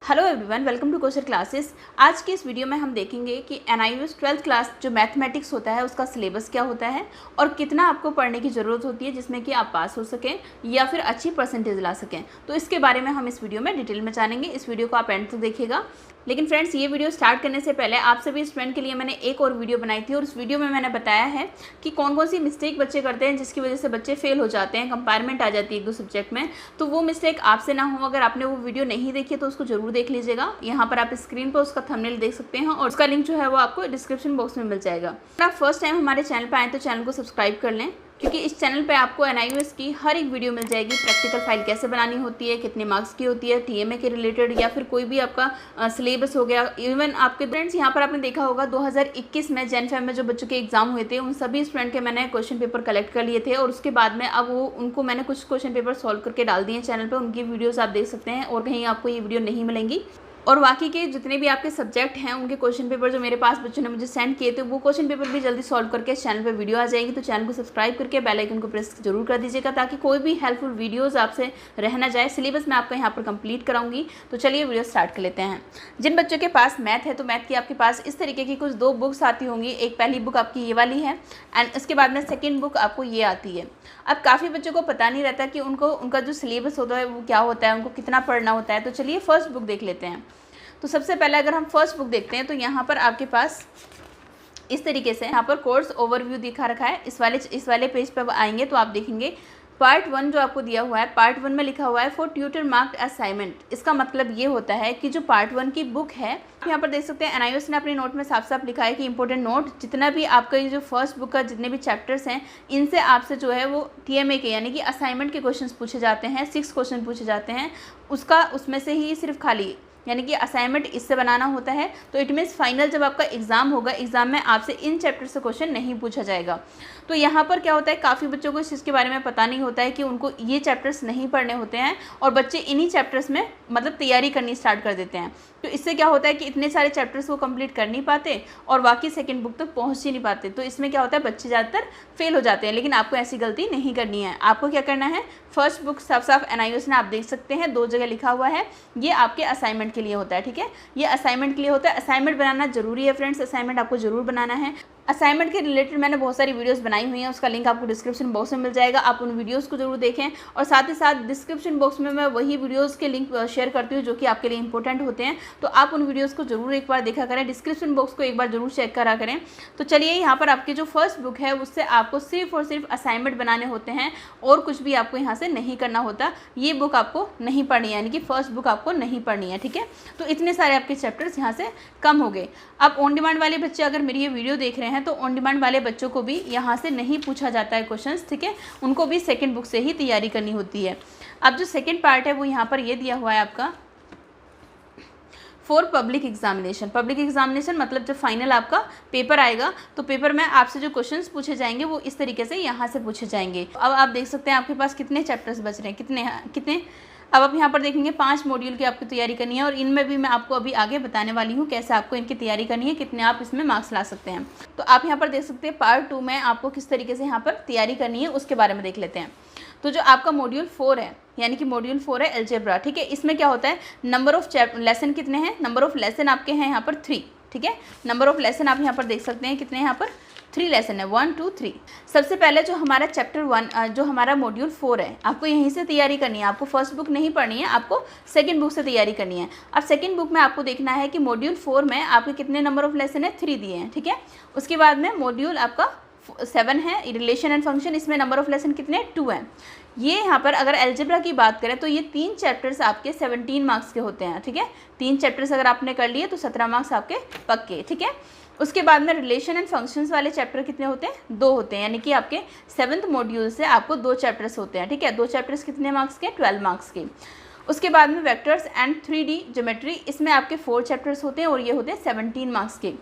Hello everyone, welcome to कोशर classes. आज की इस वीडियो में हम देखेंगे कि NIOS 12th क्लास जो मैथमेटिक्स होता है उसका सिलेबस क्या होता है और कितना आपको पढ़ने की ज़रूरत होती है जिसमें कि आप पास हो सकें या फिर अच्छी परसेंटेज ला सकें। तो इसके बारे में हम इस वीडियो में डिटेल में जानेंगे। इस वीडियो को आप एंड तक देखिएगा। लेकिन फ्रेंड्स, ये वीडियो स्टार्ट करने से पहले आप सभी स्टूडेंट के लिए मैंने एक और वीडियो बनाई थी और उस वीडियो में मैंने बताया है कि कौन कौन सी मिस्टेक बच्चे करते हैं जिसकी वजह से बच्चे फेल हो जाते हैं, कंपायरमेंट आ जाती है एक दो सब्जेक्ट में। तो वो मिस्टेक आपसे ना हो। अगर आपने वो वीडियो नहीं देखी तो उसको जरूर देख लीजिएगा। यहाँ पर आप स्क्रीन पर उसका थंबनेल देख सकते हैं और उसका लिंक जो है वो आपको डिस्क्रिप्शन बॉक्स में मिल जाएगा। अगर आप फर्स्ट टाइम हमारे चैनल पर आए तो चैनल को सब्सक्राइब कर लें, क्योंकि इस चैनल पे आपको NIOS की हर एक वीडियो मिल जाएगी। प्रैक्टिकल फाइल कैसे बनानी होती है, कितने मार्क्स की होती है, TMA के रिलेटेड या फिर कोई भी आपका सिलेबस हो गया। इवन आपके फ्रेंड्स यहाँ पर आपने देखा होगा 2021 में जैन-फेब में जो बच्चों के एग्जाम हुए थे उन सभी स्टूडेंट के मैंने क्वेश्चन पेपर कलेक्ट कर लिए थे और उसके बाद में अब उनको मैंने कुछ क्वेश्चन पेपर सॉल्व करके डाल दिए चैनल पर। उनकी वीडियोज़ आप देख सकते हैं और कहीं आपको ये वीडियो नहीं मिलेंगी। और बाकी के जितने भी आपके सब्जेक्ट हैं उनके क्वेश्चन पेपर जो मेरे पास बच्चों ने मुझे सेंड किए थे वो क्वेश्चन पेपर भी जल्दी सॉल्व करके इस चैनल पे वीडियो आ जाएगी। तो चैनल को सब्सक्राइब करके बेल आइकन को प्रेस जरूर कर दीजिएगा ताकि कोई भी हेल्पफुल वीडियोस आपसे रह ना जाए। सिलेबस मैं आपका यहाँ पर कंप्लीट कराऊंगी। तो चलिए वीडियो स्टार्ट कर लेते हैं। जिन बच्चों के पास मैथ है तो मैथ की आपके पास इस तरीके की कुछ दो बुक्स आती होंगी। एक पहली बुक आपकी ये वाली है एंड उसके बाद में सेकेंड बुक आपको ये आती है। अब काफ़ी बच्चों को पता नहीं रहता कि उनका जो सिलेबस होता है वो क्या होता है, उनको कितना पढ़ना होता है। तो चलिए फर्स्ट बुक देख लेते हैं। तो सबसे पहले अगर हम फर्स्ट बुक देखते हैं तो यहाँ पर आपके पास इस तरीके से यहाँ पर कोर्स ओवरव्यू दिखा रखा है। इस वाले पेज पर आएंगे तो आप देखेंगे पार्ट 1 जो आपको दिया हुआ है, पार्ट 1 में लिखा हुआ है फॉर ट्यूटर मार्क्ड असाइनमेंट। इसका मतलब ये होता है कि जो पार्ट 1 की बुक है, आप यहाँ पर देख सकते हैं NIOS ने अपने नोट में साफ साफ लिखा है कि इंपॉर्टेंट नोट, जितना भी आपका ये जो फर्स्ट बुक का जितने भी चैप्टर्स हैं इनसे आपसे जो है वो TMA के यानी कि असाइनमेंट के क्वेश्चन पूछे जाते हैं। 6 क्वेश्चन पूछे जाते हैं। उसमें से ही सिर्फ खाली यानी कि असाइनमेंट इससे बनाना होता है। तो इट मीन्स फाइनल जब आपका एग्जाम होगा, एग्जाम में आपसे इन चैप्टर से क्वेश्चन नहीं पूछा जाएगा। तो यहाँ पर क्या होता है, काफ़ी बच्चों को इस चीज़ के बारे में पता नहीं होता है कि उनको ये चैप्टर्स नहीं पढ़ने होते हैं और बच्चे इन्हीं चैप्टर्स में मतलब तैयारी करनी स्टार्ट कर देते हैं। तो इससे क्या होता है कि इतने सारे चैप्टर्स वो कंप्लीट कर नहीं पाते और बाकी सेकंड बुक तक पहुँच ही नहीं पाते। तो इसमें क्या होता है, बच्चे ज़्यादातर फेल हो जाते हैं। लेकिन आपको ऐसी गलती नहीं करनी है। आपको क्या करना है, फर्स्ट बुक साफ साफ NIOS ने आप देख सकते हैं 2 जगह लिखा हुआ है, ये आपके असाइनमेंट के लिए होता है। ठीक है, ये असाइनमेंट के लिए होता है। असाइनमेंट बनाना जरूरी है फ्रेंड्स, असाइनमेंट आपको जरूर बनाना है। असाइनमेंट के रिलेटेड मैंने बहुत सारी वीडियोस बनाई हुई हैं, उसका लिंक आपको डिस्क्रिप्शन बॉक्स में मिल जाएगा। आप उन वीडियोस को जरूर देखें और साथ ही साथ डिस्क्रिप्शन बॉक्स में मैं वही वीडियोस के लिंक शेयर करती हूँ जो कि आपके लिए इंपॉर्टेंट होते हैं। तो आप उन वीडियोस को जरूर एक बार देखा करें, डिस्क्रिप्शन बॉक्स को एक बार जरूर चेक करा करें। तो चलिए, यहाँ पर आपकी जो फर्स्ट बुक है उससे आपको सिर्फ और सिर्फ असाइनमेंट बनाने होते हैं और कुछ भी आपको यहाँ से नहीं करना होता। ये बुक आपको नहीं पढ़नी है, यानी कि फर्स्ट बुक आपको नहीं पढ़नी है। ठीक है, तो इतने सारे आपके चैप्टर्स यहाँ से कम हो गए। अब ऑन डिमांड वाले बच्चे अगर मेरी ये वीडियो देख रहे हैं तो ऑन डिमांड वाले बच्चों को भी यहाँ से नहीं पूछा जाता है क्वेश्चंस। ठीक है, उनको भी सेकंड बुक से ही तैयारी करनी होती है। अब जो सेकंड पार्ट है वो यहाँ पर ये दिया हुआ है आपका for public examination. Public examination मतलब जब फाइनल आपका पेपर आएगा तो पेपर में आपसे जो क्वेश्चंस पूछे जाएंगे वो इस तरीके से यहाँ से पूछे जाएंगे। अब आप देख सकते हैं आपके पास कितने चैप्टर्स बच रहे हैं, कितने। अब आप यहाँ पर देखेंगे 5 मॉड्यूल की आपको तैयारी करनी है और इनमें भी मैं आपको अभी आगे बताने वाली हूँ कैसे आपको इनकी तैयारी करनी है, कितने आप इसमें मार्क्स ला सकते हैं। तो आप यहाँ पर देख सकते हैं पार्ट 2 में आपको किस तरीके से यहाँ पर तैयारी करनी है उसके बारे में देख लेते हैं। तो जो आपका मॉड्यूल 4 है, यानी कि मॉड्यूल 4 है अलजेब्रा। ठीक है, इसमें क्या होता है, नंबर ऑफ लेसन कितने हैं, नंबर ऑफ लेसन आपके हैं यहाँ पर 3। ठीक है, नंबर ऑफ लेसन आप यहाँ पर देख सकते हैं कितने यहाँ पर 3 लेसन है, 1 2 3। सबसे पहले जो हमारा चैप्टर 1 जो हमारा मॉड्यूल 4 है आपको यहीं से तैयारी करनी है। आपको फर्स्ट बुक नहीं पढ़नी है, आपको सेकंड बुक से तैयारी करनी है। अब सेकंड बुक में आपको देखना है कि मॉड्यूल 4 में आपके कितने नंबर ऑफ लेसन है, 3 दिए हैं। ठीक है, उसके बाद में मॉड्यूल आपका 7 है रिलेशन एंड फंक्शन, इसमें नंबर ऑफ लेसन कितने 2 हैं। ये यहाँ पर अगर अलजेब्रा की बात करें तो ये 3 चैप्टर्स आपके 17 मार्क्स के होते हैं। ठीक है, 3 चैप्टर्स अगर आपने कर लिए तो 17 मार्क्स आपके पक्के। ठीक है, उसके बाद में रिलेशन एंड फंक्शंस वाले चैप्टर कितने होते हैं, 2 होते हैं, यानी कि आपके 7th मॉड्यूल से आपको 2 चैप्टर्स होते हैं। ठीक है, 2 चैप्टर्स कितने मार्क्स के, 12 मार्क्स के। उसके बाद में वेक्टर्स एंड 3D ज्योमेट्री, इसमें आपके 4 चैप्टर्स होते हैं और ये होते हैं 17 मार्क्स के।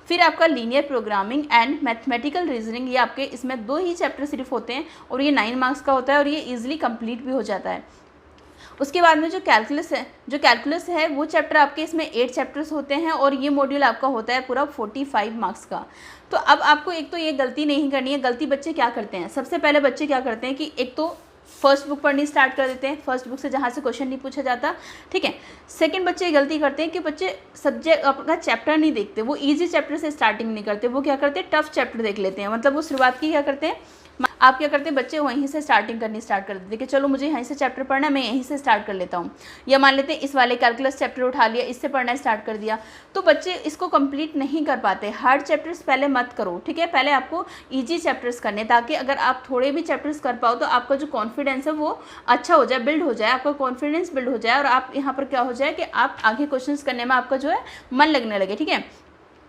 फिर आपका linear programming and mathematical reasoning, ये आपके इसमें 2 ही चैप्टर सिर्फ होते हैं और ये 9 मार्क्स का होता है और ये ईजिली कंप्लीट भी हो जाता है। उसके बाद में जो कैलकुलस है वो चैप्टर आपके इसमें 8 चैप्टर्स होते हैं और ये मॉड्यूल आपका होता है पूरा 45 मार्क्स का। तो अब आपको एक तो ये गलती नहीं करनी है। गलती बच्चे क्या करते हैं, सबसे पहले बच्चे क्या करते हैं कि एक तो फर्स्ट बुक पढ़नी स्टार्ट कर देते हैं, फर्स्ट बुक से जहाँ से क्वेश्चन नहीं पूछा जाता, ठीक है। सेकंड बच्चे गलती करते हैं कि बच्चे सब्जेक्ट अपना चैप्टर नहीं देखते, वो इजी चैप्टर से स्टार्टिंग नहीं करते, वो क्या करते हैं टफ चैप्टर देख लेते हैं। मतलब वो शुरुआत की क्या करते हैं, आप क्या करते हैं बच्चे वहीं से स्टार्टिंग करनी स्टार्ट कर देते हैं कि चलो मुझे यहीं से चैप्टर पढ़ना है, मैं यहीं से स्टार्ट कर लेता हूँ। या मान लेते हैं इस वाले कैलकुलस चैप्टर उठा लिया, इससे पढ़ना स्टार्ट कर दिया, तो बच्चे इसको कंप्लीट नहीं कर पाते। हार्ड चैप्टर्स पहले मत करो, ठीक है, पहले आपको ईजी चैप्टर्स करने, ताकि अगर आप थोड़े भी चैप्टर्स कर पाओ तो आपका जो कॉन्फिडेंस है वो अच्छा हो जाए, बिल्ड हो जाए, आपका कॉन्फिडेंस बिल्ड हो जाए, और आप यहाँ पर क्या हो जाए कि आप आगे क्वेश्चन करने में आपका जो है मन लगने लगे, ठीक है।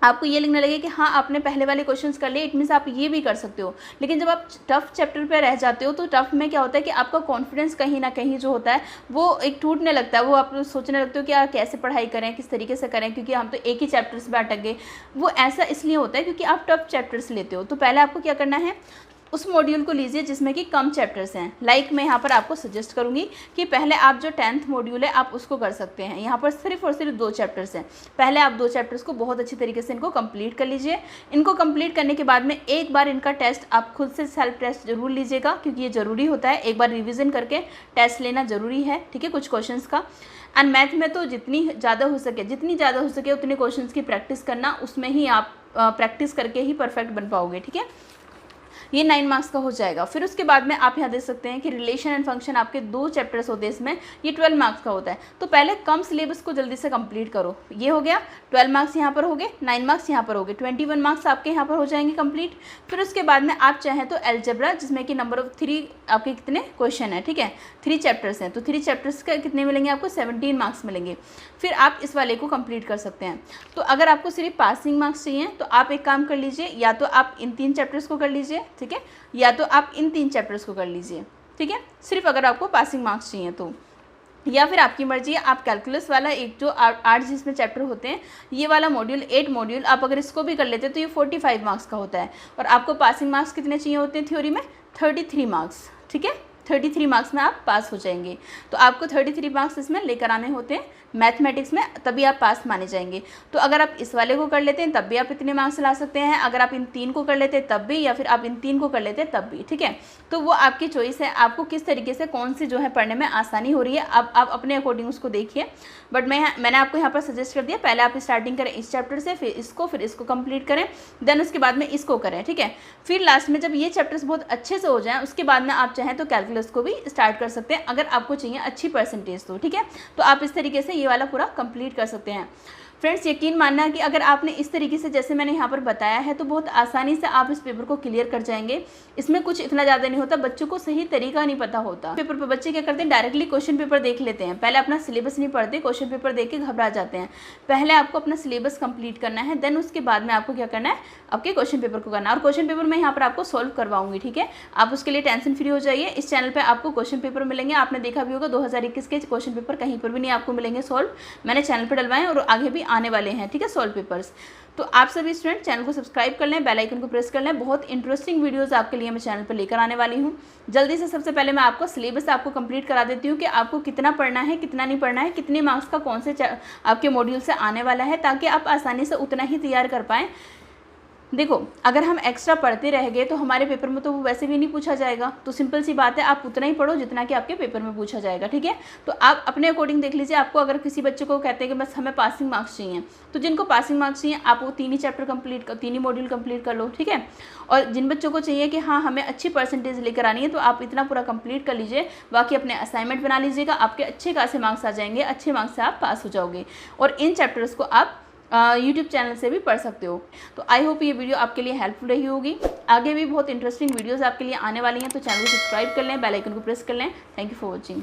आपको ये लगने लगे कि हाँ आपने पहले वाले क्वेश्चंस कर लिए, इट मीन्स आप ये भी कर सकते हो। लेकिन जब आप टफ चैप्टर पे रह जाते हो तो टफ में क्या होता है कि आपका कॉन्फिडेंस कहीं ना कहीं जो होता है वो एक टूटने लगता है। वो आप सोचने लगते हो कि यार कैसे पढ़ाई करें, किस तरीके से करें, क्योंकि हम तो एक ही चैप्टर्स में अटक गए। वो ऐसा इसलिए होता है क्योंकि आप टफ चैप्टर्स लेते हो। तो पहले आपको क्या करना है, उस मॉड्यूल को लीजिए जिसमें कि कम चैप्टर्स हैं। लाइक मैं यहाँ पर आपको सजेस्ट करूँगी कि पहले आप जो 10th मॉड्यूल है आप उसको कर सकते हैं। यहाँ पर सिर्फ और सिर्फ 2 चैप्टर्स हैं। पहले आप 2 चैप्टर्स को बहुत अच्छी तरीके से इनको कंप्लीट कर लीजिए। इनको कंप्लीट करने के बाद में एक बार इनका टेस्ट आप खुद से सेल्फ टेस्ट जरूर लीजिएगा, क्योंकि ये ज़रूरी होता है। एक बार रिविज़न करके टेस्ट लेना ज़रूरी है, ठीक है, कुछ क्वेश्चन का। एंड मैथ में तो जितनी ज़्यादा हो सके उतने क्वेश्चन की प्रैक्टिस करना, उसमें ही आप प्रैक्टिस करके ही परफेक्ट बन पाओगे, ठीक है। ये 9 मार्क्स का हो जाएगा। फिर उसके बाद में आप यहाँ देख सकते हैं कि रिलेशन एंड फंक्शन आपके 2 चैप्टर्स होते हैं, इसमें ये 12 मार्क्स का होता है। तो पहले कम सिलेबस को जल्दी से कंप्लीट करो। ये हो गया, 12 मार्क्स यहाँ पर हो गए, 9 मार्क्स यहाँ पर हो गए, 21 मार्क्स आपके यहाँ पर हो जाएंगे कंप्लीट। फिर उसके बाद में आप चाहें तो एल्जेब्रा, जिसमें कि नंबर ऑफ 3 आपके कितने क्वेश्चन है, ठीक है, 3 चैप्टर्स हैं, तो 3 चैप्टर्स का कितने मिलेंगे आपको, 17 मार्क्स मिलेंगे। फिर आप इस वाले को कंप्लीट कर सकते हैं। तो अगर आपको सिर्फ पासिंग मार्क्स चाहिए तो आप एक काम कर लीजिए, या तो आप इन 3 चैप्टर्स को कर लीजिए, ठीक है, या तो आप इन 3 चैप्टर्स को कर लीजिए, ठीक है, सिर्फ अगर आपको पासिंग मार्क्स चाहिए तो। या फिर आपकी मर्जी है, आप कैलकुलस वाला एक जो 8 जिसमें चैप्टर होते हैं, ये वाला मॉड्यूल 8 मॉड्यूल आप अगर इसको भी कर लेते हैं तो ये 45 मार्क्स का होता है। और आपको पासिंग मार्क्स कितने चाहिए होते हैं थ्योरी में, 33 मार्क्स, ठीक है, 33 मार्क्स में आप पास हो जाएंगे। तो आपको 33 मार्क्स इसमें लेकर आने होते हैं मैथमेटिक्स में, तभी आप पास माने जाएंगे। तो अगर आप इस वाले को कर लेते हैं तब भी आप इतने मार्क्स ला सकते हैं, अगर आप इन 3 को कर लेते हैं तब भी, या फिर आप इन 3 को कर लेते हैं तब भी, ठीक है। तो वो आपकी चॉइस है, आपको किस तरीके से कौन सी जो है पढ़ने में आसानी हो रही है, आप अपने अकॉर्डिंग उसको देखिए। बट मैंने आपको यहाँ पर सजेस्ट कर दिया, पहले आप स्टार्टिंग करें इस चैप्टर से, फिर इसको कंप्लीट करें, देन उसके बाद में इसको करें, ठीक है। फिर लास्ट में जब ये चैप्टर्स बहुत अच्छे से हो जाएं, उसके बाद में आप चाहें तो कैलकुलस को भी स्टार्ट कर सकते हैं, अगर आपको चाहिए अच्छी परसेंटेज तो, ठीक है। तो आप इस तरीके से ये वाला पूरा कंप्लीट कर सकते हैं। फ्रेंड्स, यकीन मानना कि अगर आपने इस तरीके से जैसे मैंने यहाँ पर बताया है तो बहुत आसानी से आप इस पेपर को क्लियर कर जाएंगे। इसमें कुछ इतना ज़्यादा नहीं होता, बच्चों को सही तरीका नहीं पता होता। पेपर पर बच्चे क्या करते हैं, डायरेक्टली क्वेश्चन पेपर देख लेते हैं, पहले अपना सिलेबस नहीं पढ़ते, क्वेश्चन पेपर देख के घबरा जाते हैं। पहले आपको अपना सिलेबस कंप्लीट करना है, देन उसके बाद में आपको क्या करना है, आपके क्वेश्चन पेपर को करना है। और क्वेश्चन पेपर मैं यहाँ पर आपको सॉल्व करवाऊंगी, ठीक है, आप उसके लिए टेंशन फ्री हो जाइए। इस चैनल पर आपको क्वेश्चन पेपर मिलेंगे, आपने देखा भी होगा 2021 के क्वेश्चन पेपर कहीं पर भी नहीं आपको मिलेंगे सॉल्व, मैंने चैनल पर डलवाएं और आगे भी आने वाले हैं, ठीक है, सॉल्व पेपर्स। तो आप सभी स्टूडेंट चैनल को सब्सक्राइब कर लें, बेल आइकन को प्रेस कर लें, बहुत इंटरेस्टिंग वीडियोस आपके लिए मैं चैनल पर लेकर आने वाली हूँ जल्दी से। सबसे पहले मैं आपको सिलेबस आपको कंप्लीट करा देती हूँ कि आपको कितना पढ़ना है, कितना नहीं पढ़ना है, कितने मार्क्स का कौन से आपके मॉड्यूल से आने वाला है, ताकि आप आसानी से उतना ही तैयार कर पाएँ। देखो, अगर हम एक्स्ट्रा पढ़ते रह गए तो हमारे पेपर में तो वो वैसे भी नहीं पूछा जाएगा। तो सिंपल सी बात है, आप उतना ही पढ़ो जितना कि आपके पेपर में पूछा जाएगा, ठीक है। तो आप अपने अकॉर्डिंग देख लीजिए। आपको अगर किसी बच्चे को कहते हैं कि बस हमें पासिंग मार्क्स चाहिए, तो जिनको पासिंग मार्क्स चाहिए आप वो 3 ही चैप्टर कंप्लीट कर, 3 ही मॉड्यूल कंप्लीट कर लो, ठीक है। और जिन बच्चों को चाहिए कि हाँ हमें अच्छी परसेंटेज लेकर आनी है, तो आप इतना पूरा कंप्लीट कर लीजिए, बाकी अपने असाइनमेंट बना लीजिएगा, आपके अच्छे खासे मार्क्स आ जाएंगे, अच्छे मार्क्स से आप पास हो जाओगे। और इन चैप्टर्स को आप यूट्यूब चैनल से भी पढ़ सकते हो। तो आई होप ये वीडियो आपके लिए हेल्पफुल रही होगी। आगे भी बहुत इंटरेस्टिंग वीडियोस आपके लिए आने वाली हैं, तो चैनल को सब्सक्राइब कर लें, बेल आइकन को प्रेस कर लें। Thank you for watching.